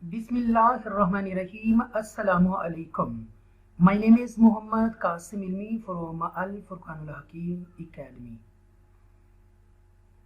Bismillahirrahmanirrahim. Assalamu alaikum. My name is Muhammad Qasim Ilmi from Al Furqanul Hakim Academy.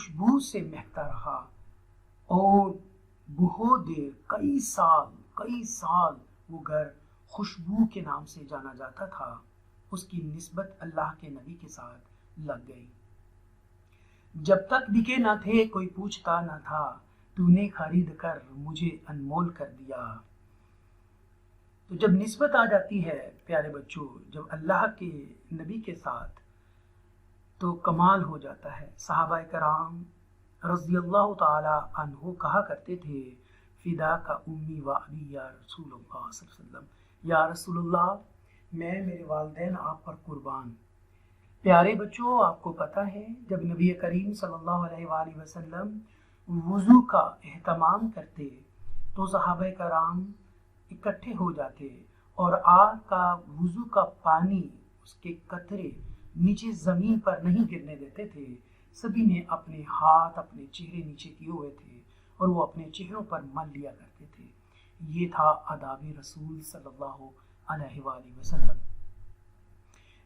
خوشبو سے مہکتا رہا اور بہت دیر کئی سال وہ گھر خوشبو کے نام سے جانا جاتا تھا۔ اس کی نسبت اللہ کے نبی کے ساتھ لگ گئی۔ جب تک بکے نہ تھے کوئی پوچھتا نہ تھا، تو نے خرید کر مجھے انمول کر دیا۔ تو جب نسبت آ جاتی ہے پیارے بچوں، جب اللہ کے نبی کے ساتھ، تو کمال ہو جاتا ہے۔ صحابہ کرام رضی اللہ تعالی عنہ کہا کرتے تھے، فدا کا امی و ابی یا رسول اللہ صلی اللہ علیہ وسلم، یا رسول اللہ میں میرے والدین آپ پر قربان۔ پیارے بچوں، آپ کو پتہ ہے جب نبی کریم صلی اللہ علیہ وآلہ وسلم وضو کا اہتمام کرتے تو صحابہ کرام اکٹھے ہو جاتے اور آپ کا وضو کا پانی، اس کے قطرے نیچے زمین پر نہیں گرنے دیتے تھے۔ سبھی نے اپنے ہاتھ اپنے چہرے نیچے کیے ہوئے تھے اور وہ اپنے چہروں پر مل لیا کرتے تھے۔ یہ تھا آداب رسول صلی اللہ علیہ وآلہ وسلم۔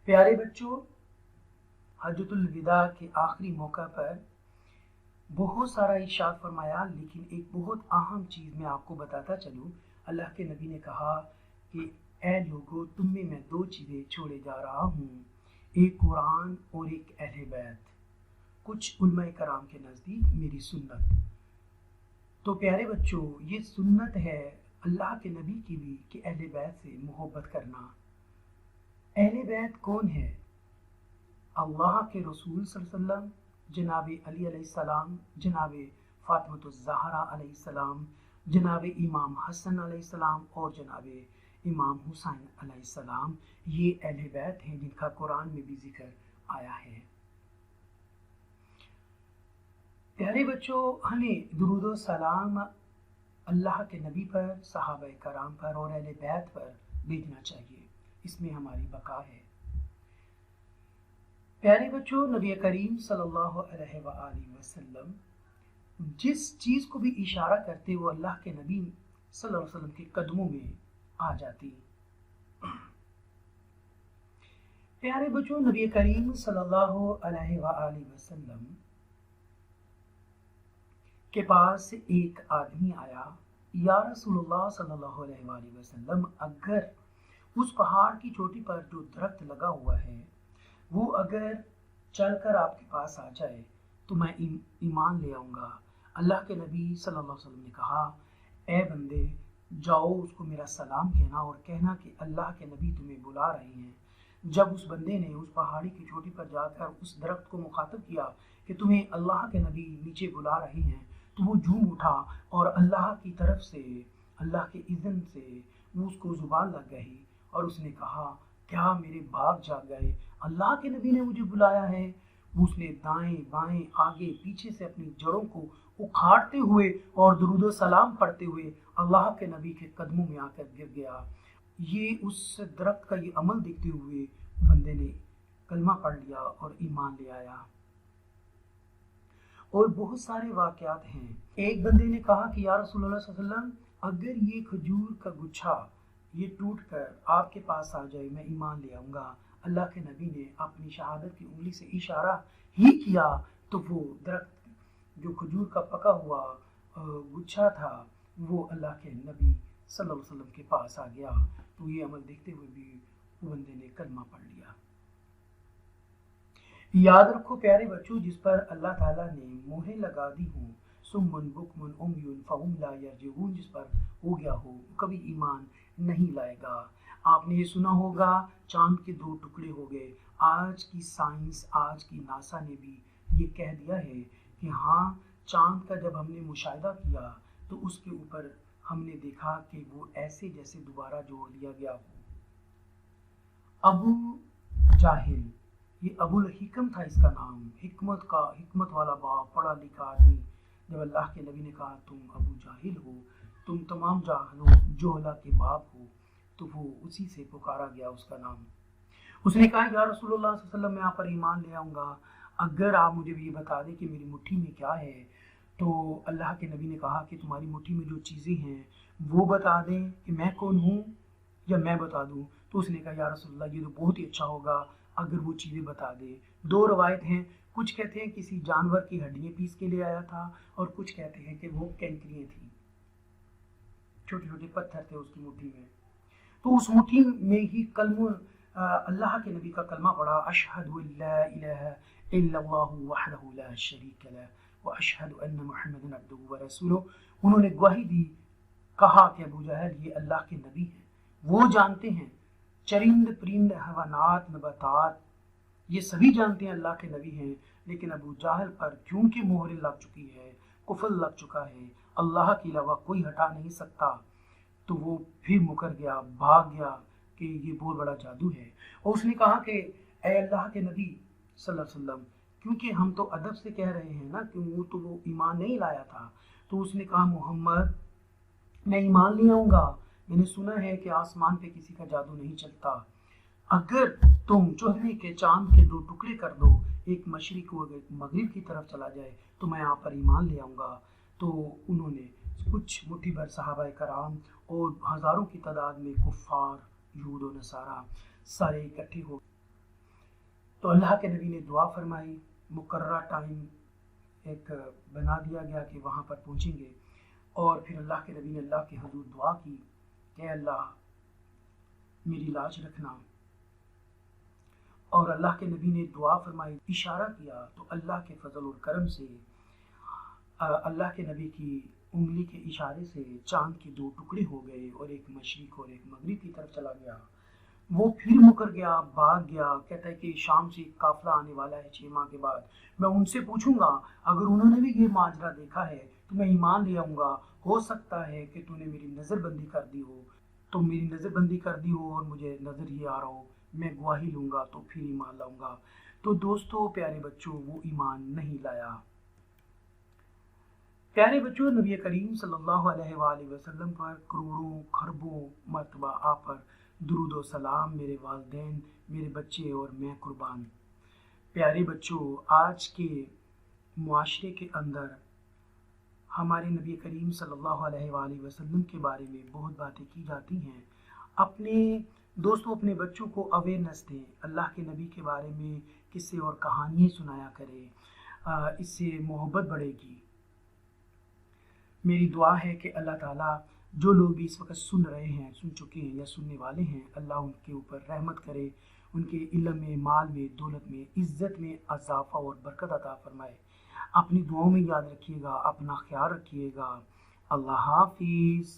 پیارے بچوں، حجۃ الوداع کے آخری موقع پر بہت سارا ارشاد فرمایا، لیکن ایک بہت اہم چیز میں آپ کو بتاتا چلوں۔ اللہ کے نبی نے کہا کہ اے لوگو، تم میں دو چیزیں چھوڑے جا رہا ہوں، ایک قرآن اور ایک اہل بیت، کچھ علماء کرام کے نزدیک میری سنت۔ تو پیارے بچوں، یہ سنت ہے اللہ کے نبی کی بھی کہ اہل بیت سے محبت کرنا۔ اہل بیت کون ہے؟ اللہ کے رسول صلی اللہ علیہ وسلم، جناب علی علیہ السلام، جناب فاطمۃ الزہرا علیہ السلام، جناب امام حسن علیہ السلام اور جناب امام حسین علیہ السلام، یہ اہل بیت ہیں جن کا قرآن میں بھی ذکر آیا ہے۔ پیارے بچوں، ہمیں درود و سلام اللہ کے نبی پر، صحابہ کرام پر اور اہل بیت پر بھیجنا چاہیے، اس میں ہماری بقا ہے۔ پیارے بچوں، نبی کریم صلی اللہ علیہ وآلہ وسلم جس چیز کو بھی اشارہ کرتے وہ اللہ کے نبی صلی اللہ علیہ وسلم کے قدموں میں آ جاتی۔ پیارے بچوں، نبی کریم صلی اللہ علیہ وآلہ وسلم کے پاس ایک آدمی آیا، یا رسول اللہ صلی اللہ علیہ وآلہ وسلم، اگر اس پہاڑ کی چوٹی پر جو درخت لگا ہوا ہے وہ اگر چل کر آپ کے پاس آ جائے تو میں ایمان لے آؤں گا۔ اللہ کے نبی صلی اللہ علیہ وسلم نے کہا، اے بندے، جاؤ اس کو میرا سلام کہنا اور کہنا کہ اللہ کے نبی تمہیں بلا رہے ہیں۔ جب اس بندے نے اس پہاڑی کی چوٹی پر جا کر اس درخت کو مخاطب کیا کہ تمہیں اللہ کے نبی نیچے بلا رہے ہیں، تو وہ جھوم اٹھا اور اللہ کی طرف سے، اللہ کے اذن سے وہ اس کو زبان لگ گئی اور اس نے کہا، کیا میرے باغ جاگ گئے؟ اللہ کے نبی نے مجھے بلایا ہے۔ اس نے دائیں بائیں آگے پیچھے سے اپنی جڑوں کو اکھاڑتے ہوئے اور درود و سلام پڑھتے ہوئے اللہ کے نبی کے قدموں میں آ کر گر گیا۔ یہ اس درخت کا یہ عمل دیکھتے ہوئے بندے نے کلمہ پڑھ لیا اور ایمان لے آیا۔ اور بہت سارے واقعات ہیں۔ ایک بندے نے کہا کہ یا رسول اللہ صلی اللہ علیہ وسلم، اگر یہ کھجور کا گچھا یہ ٹوٹ کر آپ کے پاس آ جائے میں ایمان لے آؤں گا۔ اللہ کے نبی نے اپنی شہادت کی انگلی سے اشارہ ہی کیا تو وہ درخت جو کھجور کا پکا ہوا گچھا تھا وہ اللہ کے نبی صلی اللہ علیہ وسلم کے پاس آ گیا۔ تو یہ عمل دیکھتے ہوئے بھی وہ بندے نے کلمہ پڑھ لیا۔ یاد رکھو پیارے بچوں، جس پر اللہ تعالیٰ نے مہر لگا دی ہوں، سمن بکمن امیون فہم لا یرجعون، جس پر ہو گیا ہو کبھی ایمان نہیں لائے گا۔ آپ نے یہ سنا ہوگا چاند کے 2 ٹکڑے ہو گئے۔ آج کی سائنس، آج کی ناسا نے بھی یہ کہہ دیا ہے کہ ہاں، چاند کا جب ہم نے مشاہدہ کیا تو اس کے اوپر ہم نے دیکھا کہ وہ ایسے جیسے دوبارہ جوڑ دیا گیا ہو۔ ابو جاہل، یہ ابو الحکم تھا اس کا نام، حکمت والا باپ، پڑھا لکھا آدمی۔ جب اللہ کے نبی نے کہا تم ابو جاہل ہو، تم تمام جہلا کے باپ ہو، تو وہ اسی سے پکارا گیا اس کا نام۔ اس نے کہا یا رسول اللہ صلی اللہ علیہ وسلم، میں آپ پر ایمان لے آؤں گا اگر آپ مجھے یہ بتا دیں کہ میری مٹھی میں کیا ہے۔ تو اللہ کے نبی نے کہا کہ تمہاری مٹھی میں جو چیزیں ہیں وہ بتا دیں کہ میں کون ہوں یا میں بتا دوں۔ تو اس نے کہا یا رسول اللہ، یہ تو بہت ہی اچھا ہوگا اگر وہ چیزیں بتا دے۔ 2 روایت ہیں، کچھ کہتے ہیں کسی جانور کی ہڈیاں پیس کے لے آیا تھا، اور کچھ کہتے ہیں کہ وہ کینکریاں تھیں، چھوٹے چھوٹے پتھر تھے اس کی مٹھی میں. تو اس مٹھی میں ہی کلمہ اللہ کے نبی کا کلمہ پڑھا، اشہد ان لا الہ الا اللہ وحدہ لا شریک لہ واشہد ان محمدا عبدہ ورسولہ. انہوں نے گواہی دی، کہا کہ ابو جہل یہ اللہ کے نبی ہیں، وہ جانتے ہیں چرند پرند حیوانات نباتات یہ سبھی جانتے ہیں اللہ کے نبی ہیں، لیکن ابو جہل پر کیونکہ مہر لگ چکی ہے، کفر لگ چکا ہے، اللہ کے علاوہ کوئی ہٹا نہیں سکتا، تو وہ پھر مکر گیا، بھاگ گیا کہ یہ بہت بڑا جادو ہے. اور اس نے کہا کہ اے اللہ کے نبی صلی اللہ علیہ وسلم، کیونکہ ہم تو ادب سے کہہ رہے ہیں نا کہ وہ ایمان نہیں لایا تھا، تو اس نے کہا محمد میں ایمان لے آؤں گا، میں نے سنا ہے کہ آسمان پہ کسی کا جادو نہیں چلتا، اگر تم چودھویں کے چاند کے 2 ٹکڑے کر دو، ایک مشرق و ایک مغرب کی طرف چلا جائے تو میں آپ پر ایمان لے آؤں گا. تو انہوں نے کچھ مٹھی بھر صحابہ کرام اور ہزاروں کی تعداد میں کفار یہود و نصارہ سارے اکٹھے ہو. تو اللہ کے نبی نے دعا فرمائی، مقررہ ٹائم ایک بنا دیا گیا کہ وہاں پر پہنچیں گے، اور پھر اللہ کے نبی نے اللہ کے حضور دعا کی کہ اللہ میری لاج رکھنا، اور اللہ کے نبی نے دعا فرمائی، اشارہ کیا تو اللہ کے فضل اور کرم سے اللہ کے نبی کی انگلی کے اشارے سے چاند کے 2 ٹکڑے ہو گئے اور ایک مشرق اور ایک مغرب کی طرف چلا گیا. وہ پھر مکر گیا، بھاگ گیا. کہتا ہے کہ شام سے ایک قافلہ آنے والا ہے 6 ماہ کے بعد، میں ان سے پوچھوں گا اگر انہوں نے بھی یہ ماجرا دیکھا ہے تو میں ایمان لے آؤں گا. ہو سکتا ہے کہ تو نے میری نظر بندی کر دی ہو، تو میری نظر بندی کر دی ہو اور مجھے نظر یہ آ رہا ہو، میں گواہی لوں گا تو پھر ایمان لاؤں گا. تو دوستو پیارے بچوں، وہ ایمان نہیں لایا. پیارے بچوں، نبی کریم صلی اللہ علیہ وآلہ وسلم پر کروڑوں خربوں مرتبہ آپ پر درود و سلام، میرے والدین، میرے بچے اور میں قربان. پیارے بچوں، آج کے معاشرے کے اندر ہمارے نبی کریم صلی اللہ علیہ وآلہ وسلم کے بارے میں بہت باتیں کی جاتی ہیں. اپنے دوستوں، اپنے بچوں کو اویئرنیس دیں، اللہ کے نبی کے بارے میں قصے اور کہانیاں سنایا کریں، اس سے محبت بڑھے گی. میری دعا ہے کہ اللہ تعالیٰ جو لوگ بھی اس وقت سن رہے ہیں، سن چکے ہیں یا سننے والے ہیں، اللہ ان کے اوپر رحمت کرے، ان کے علم میں، مال میں، دولت میں، عزت میں اضافہ اور برکت عطا فرمائے. اپنی دعاؤں میں یاد رکھیے گا، اپنا خیال رکھیے گا. اللہ حافظ.